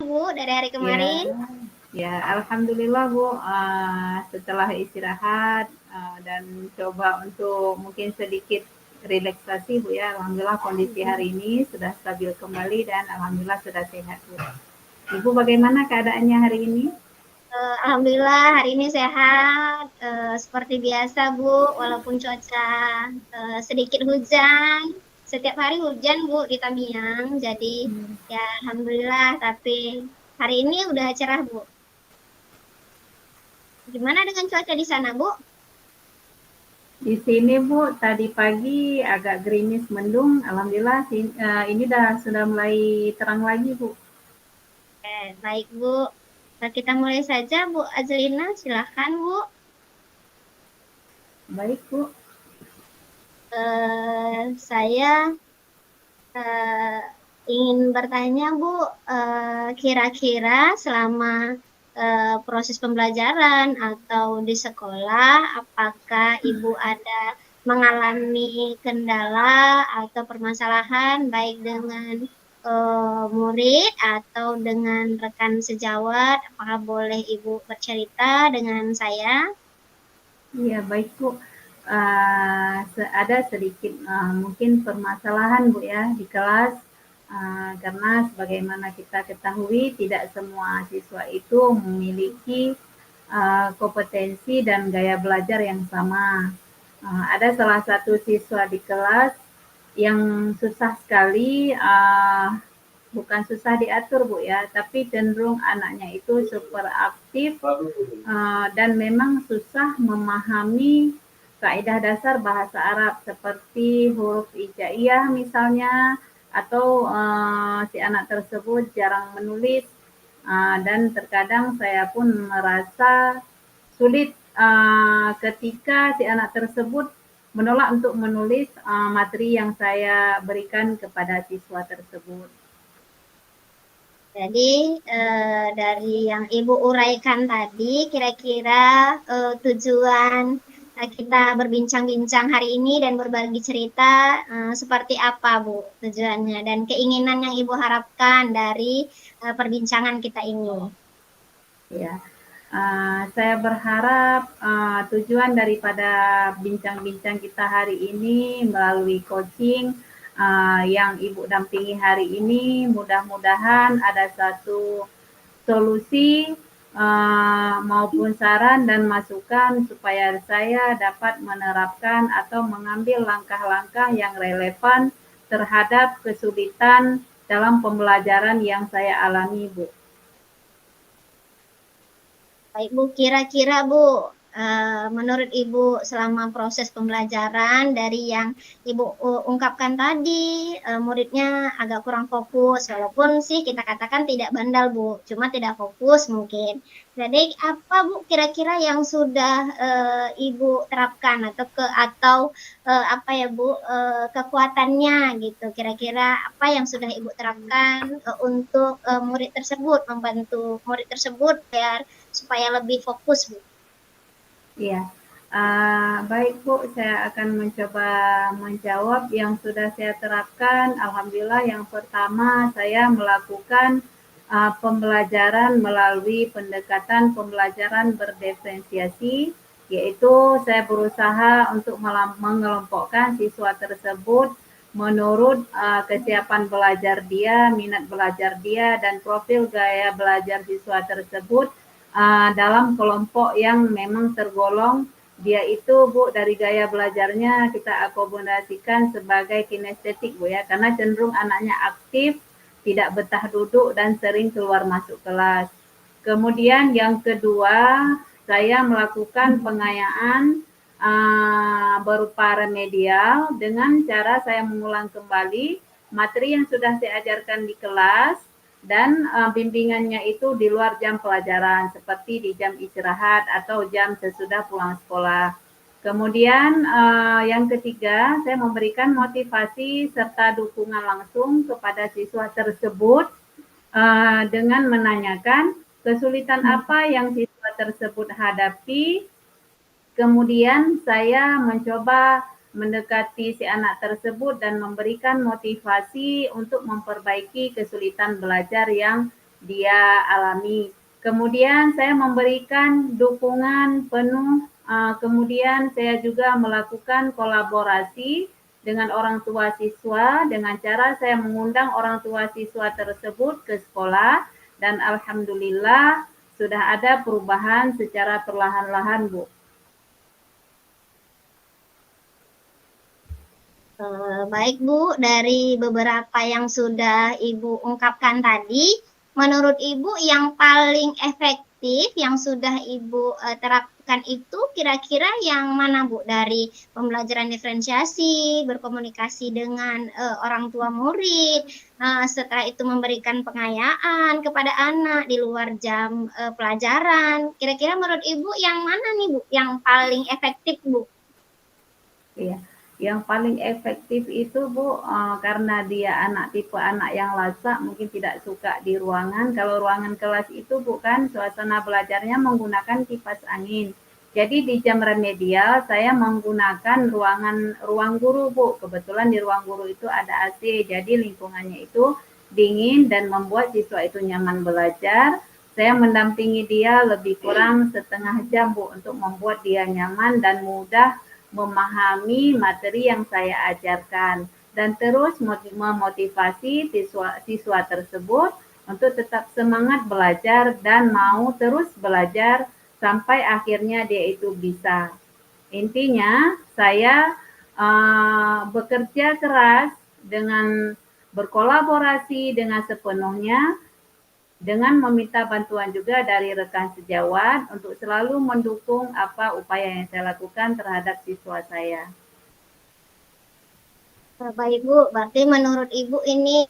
Bu dari hari Ya, kemarin? ya, alhamdulillah Bu. Setelah istirahat dan coba untuk mungkin sedikit relaksasi Bu ya. Alhamdulillah kondisi hari ini sudah stabil kembali dan alhamdulillah sudah sehat Bu. Ibu bagaimana keadaannya hari ini? Alhamdulillah hari ini sehat. Seperti biasa Bu, walaupun cuaca sedikit hujan. Setiap hari hujan Bu di Tamiang. Jadi Hmm. ya alhamdulillah. Tapi hari ini udah cerah Bu. Gimana dengan cuaca di sana Bu? Di sini Bu, tadi pagi agak gerimis mendung. Alhamdulillah ini sudah mulai terang lagi Bu. Baik Bu. Kita mulai saja Bu Azlina, silahkan Bu. Baik Bu. Saya eh, ingin bertanya, Bu, kira-kira selama proses pembelajaran atau di sekolah, apakah Ibu ada mengalami kendala atau permasalahan baik dengan murid atau dengan rekan sejawat? Apakah boleh Ibu bercerita dengan saya? Iya, baik Bu. Ada sedikit mungkin permasalahan Bu ya di kelas karena sebagaimana kita ketahui tidak semua siswa itu memiliki kompetensi dan gaya belajar yang sama. Ada salah satu siswa di kelas yang susah sekali bukan susah diatur Bu ya, tapi cenderung anaknya itu super aktif dan memang susah memahami kaidah dasar bahasa Arab seperti huruf hijaiyah misalnya atau si anak tersebut jarang menulis dan terkadang saya pun merasa sulit ketika si anak tersebut menolak untuk menulis materi yang saya berikan kepada siswa tersebut. Jadi dari yang Ibu uraikan tadi, kira-kira tujuan kita berbincang-bincang hari ini dan berbagi cerita seperti apa, Bu, tujuannya dan keinginan yang Ibu harapkan dari perbincangan kita ini. Ya, saya berharap tujuan daripada bincang-bincang kita hari ini melalui coaching yang Ibu dampingi hari ini, mudah-mudahan ada satu solusi maupun saran dan masukan supaya saya dapat menerapkan atau mengambil langkah-langkah yang relevan terhadap kesulitan dalam pembelajaran yang saya alami, Bu. Baik Bu, kira-kira Bu, menurut Ibu selama proses pembelajaran dari yang Ibu ungkapkan tadi, muridnya agak kurang fokus, walaupun sih kita katakan tidak bandel Bu, cuma tidak fokus mungkin. Jadi apa Bu kira-kira yang sudah Ibu terapkan atau apa ya Bu kekuatannya gitu, kira-kira apa yang sudah Ibu terapkan untuk murid tersebut, membantu murid tersebut biar supaya lebih fokus, Bu. Iya, baik Bu, saya akan mencoba menjawab yang sudah saya terapkan. Alhamdulillah yang pertama saya melakukan pembelajaran melalui pendekatan pembelajaran berdiferensiasi, yaitu saya berusaha untuk mengelompokkan siswa tersebut menurut kesiapan belajar dia, minat belajar dia, dan profil gaya belajar siswa tersebut dalam kelompok yang memang tergolong dia itu Bu dari gaya belajarnya kita akomodasikan sebagai kinestetik Bu ya, karena cenderung anaknya aktif, tidak betah duduk dan sering keluar masuk kelas. Kemudian yang kedua, saya melakukan pengayaan berupa remedial dengan cara saya mengulang kembali materi yang sudah saya ajarkan di kelas dan bimbingannya itu di luar jam pelajaran seperti di jam istirahat atau jam sesudah pulang sekolah. Kemudian yang ketiga, saya memberikan motivasi serta dukungan langsung kepada siswa tersebut dengan menanyakan kesulitan apa yang siswa tersebut hadapi. Kemudian saya mencoba mendekati si anak tersebut dan memberikan motivasi untuk memperbaiki kesulitan belajar yang dia alami. Kemudian saya memberikan dukungan penuh, kemudian saya juga melakukan kolaborasi dengan orang tua siswa dengan cara saya mengundang orang tua siswa tersebut ke sekolah dan alhamdulillah sudah ada perubahan secara perlahan-lahan, Bu. Baik Bu, dari beberapa yang sudah Ibu ungkapkan tadi, menurut Ibu yang paling efektif yang sudah Ibu terapkan itu kira-kira yang mana Bu? Dari pembelajaran diferensiasi, berkomunikasi dengan orang tua murid, setelah itu memberikan pengayaan kepada anak di luar jam pelajaran. Kira-kira menurut Ibu yang mana nih Bu? Yang paling efektif Bu? Iya, yang paling efektif itu Bu, karena dia tipe anak yang lasak, mungkin tidak suka di ruangan. Kalau ruangan kelas itu bukan suasana belajarnya menggunakan kipas angin. Jadi di jam remedial saya menggunakan ruang guru Bu. Kebetulan di ruang guru itu ada AC, jadi lingkungannya itu dingin dan membuat siswa itu nyaman belajar. Saya mendampingi dia lebih kurang setengah jam Bu untuk membuat dia nyaman dan mudah memahami materi yang saya ajarkan dan terus memotivasi siswa tersebut untuk tetap semangat belajar dan mau terus belajar sampai akhirnya dia itu bisa. Intinya saya bekerja keras dengan berkolaborasi dengan sepenuhnya dengan meminta bantuan juga dari rekan sejawat untuk selalu mendukung apa upaya yang saya lakukan terhadap siswa saya. Baik Bu, berarti menurut Ibu ini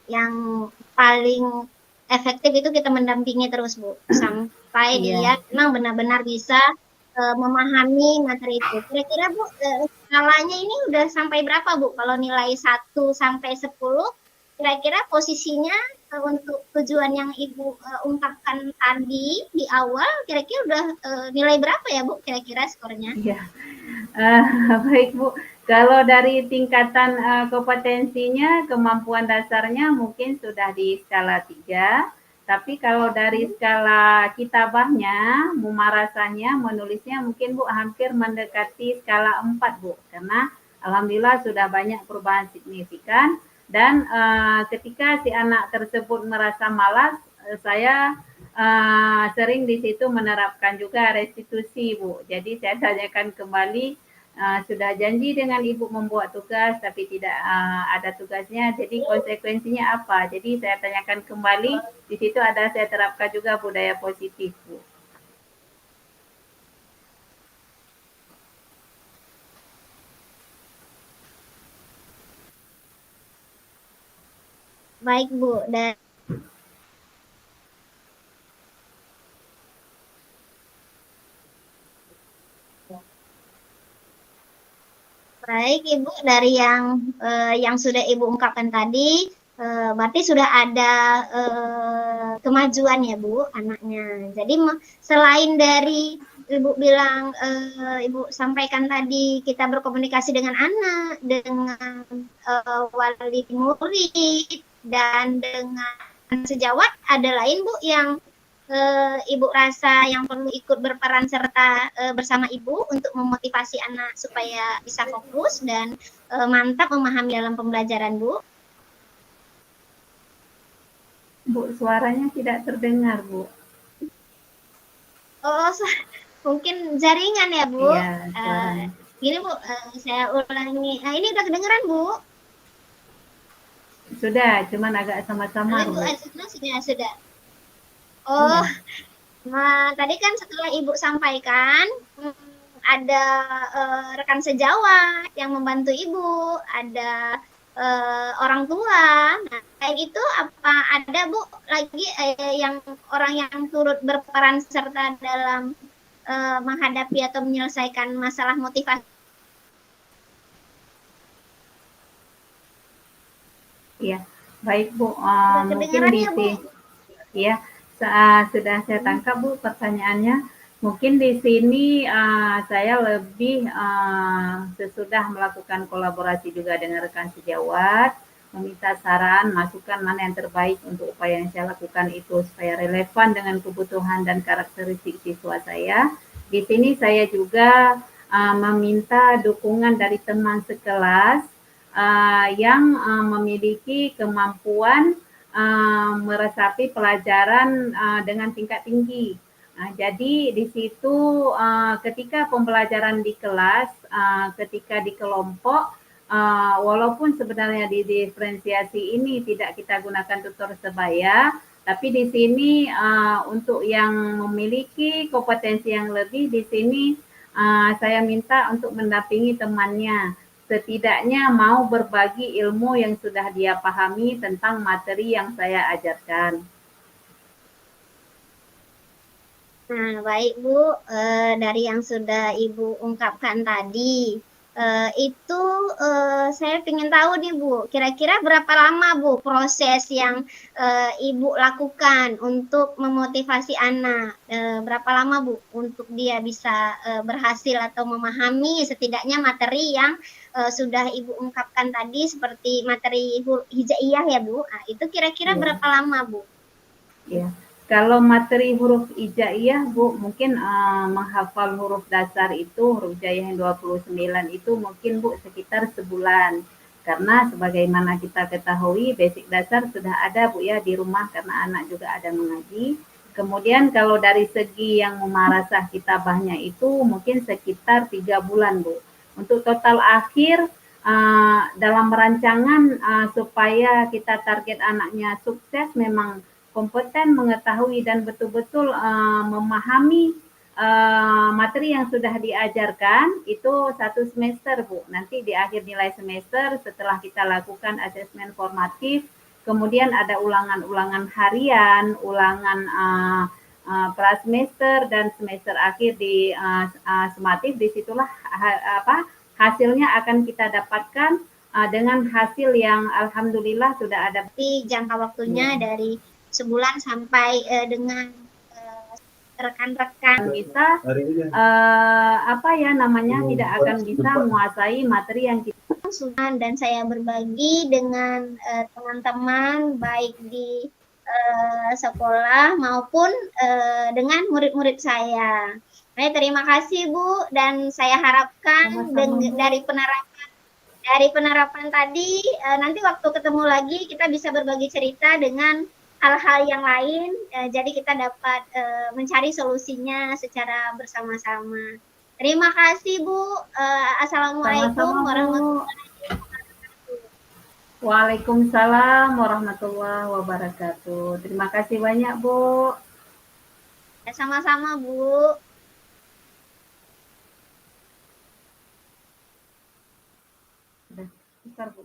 yang paling efektif itu kita mendampingi terus Bu, sampai dia Iya. memang benar-benar bisa memahami materi itu. Kira-kira Bu, skalanya ini udah sampai berapa Bu? Kalau nilai 1 sampai 10, kira-kira posisinya untuk tujuan yang Ibu ungkapkan tadi di awal, kira-kira udah nilai berapa ya Bu? Kira-kira skornya? Iya. Baik Bu, kalau dari tingkatan kompetensinya, kemampuan dasarnya mungkin sudah di skala 3, tapi kalau dari skala kitabahnya, mumarasahnya, menulisnya mungkin Bu hampir mendekati skala 4 Bu, karena alhamdulillah sudah banyak perubahan signifikan dan ketika si anak tersebut merasa malas, saya sering di situ menerapkan juga restitusi Bu. Jadi saya tanyakan kembali, sudah janji dengan ibu membuat tugas tapi tidak ada tugasnya, jadi konsekuensinya apa? Jadi saya tanyakan kembali, di situ ada saya terapkan juga budaya positif Bu. Baik Bu, dan baik Ibu, dari yang sudah Ibu ungkapkan tadi, berarti sudah ada kemajuan ya Bu anaknya. Jadi selain dari Ibu bilang, Ibu sampaikan tadi kita berkomunikasi dengan anak, dengan wali murid, dan dengan sejawat, ada lain Bu yang Ibu rasa yang perlu ikut berperan serta bersama Ibu untuk memotivasi anak supaya bisa fokus dan mantap memahami dalam pembelajaran Bu? Bu, suaranya tidak terdengar Bu. Oh, mungkin jaringan ya Bu. Iya, suaranya. Gini Bu, saya ulangi. Nah, ini udah kedengeran Bu? Sudah, cuman agak samar-samar Bu, Bu. sudah. Oh, Iya. nah tadi kan setelah Ibu sampaikan, ada rekan sejawat yang membantu Ibu, ada orang tua. Nah, kayak itu apa ada Bu lagi yang orang yang turut berperan serta dalam menghadapi atau menyelesaikan masalah motivasi? Iya, baik Bu. Mungkin Kedengaran di ya Bu? sini, ya, sudah saya tangkap Bu pertanyaannya. Mungkin di sini saya lebih sesudah melakukan kolaborasi juga dengan rekan sejawat, meminta saran, masukan mana yang terbaik untuk upaya yang saya lakukan itu supaya relevan dengan kebutuhan dan karakteristik siswa saya. Di sini saya juga meminta dukungan dari teman sekelas yang memiliki kemampuan meresapi pelajaran dengan tingkat tinggi. Jadi di situ ketika pembelajaran di kelas, ketika di kelompok, walaupun sebenarnya di diferensiasi ini tidak kita gunakan tutor sebaya, tapi di sini untuk yang memiliki kompetensi yang lebih di sini saya minta untuk mendampingi temannya, setidaknya mau berbagi ilmu yang sudah dia pahami tentang materi yang saya ajarkan. Nah, baik Bu, dari yang sudah Ibu ungkapkan tadi, itu saya ingin tahu nih Bu, kira-kira berapa lama Bu proses yang Ibu lakukan untuk memotivasi anak? Berapa lama Bu untuk dia bisa berhasil atau memahami setidaknya materi yang sudah Ibu ungkapkan tadi seperti materi hijaiyah ya Bu? Nah, itu kira-kira berapa lama Bu? Ya. Kalau materi huruf hijaiyah, Bu, mungkin menghafal huruf dasar itu, huruf hijaiyah yang 29 itu mungkin Bu sekitar sebulan. Karena sebagaimana kita ketahui, basic dasar sudah ada Bu ya di rumah karena anak juga ada mengaji. Kemudian kalau dari segi yang memarasah kitabahnya itu mungkin sekitar 3 bulan Bu. Untuk total akhir dalam rancangan supaya kita target anaknya sukses memang kompeten mengetahui dan betul-betul memahami materi yang sudah diajarkan itu 1 semester Bu. Nanti di akhir nilai semester setelah kita lakukan asesmen formatif, kemudian ada ulangan-ulangan harian, ulangan prasemester dan semester akhir di sumatif, disitulah hasilnya akan kita dapatkan dengan hasil yang alhamdulillah sudah ada. Jangka waktunya dari sebulan sampai dengan rekan-rekan bisa tidak akan bisa menguasai materi yang kita dan saya berbagi dengan teman-teman baik di sekolah maupun dengan murid-murid saya. Baik, terima kasih Bu, dan saya harapkan dari penerapan tadi nanti waktu ketemu lagi kita bisa berbagi cerita dengan hal-hal yang lain, jadi kita dapat mencari solusinya secara bersama-sama. Terima kasih Bu. Assalamualaikum warahmatullahi wabarakatuh. Waalaikumsalam warahmatullahi wabarakatuh. Terima kasih banyak Bu. Sama-sama Bu. Sudah, Bu.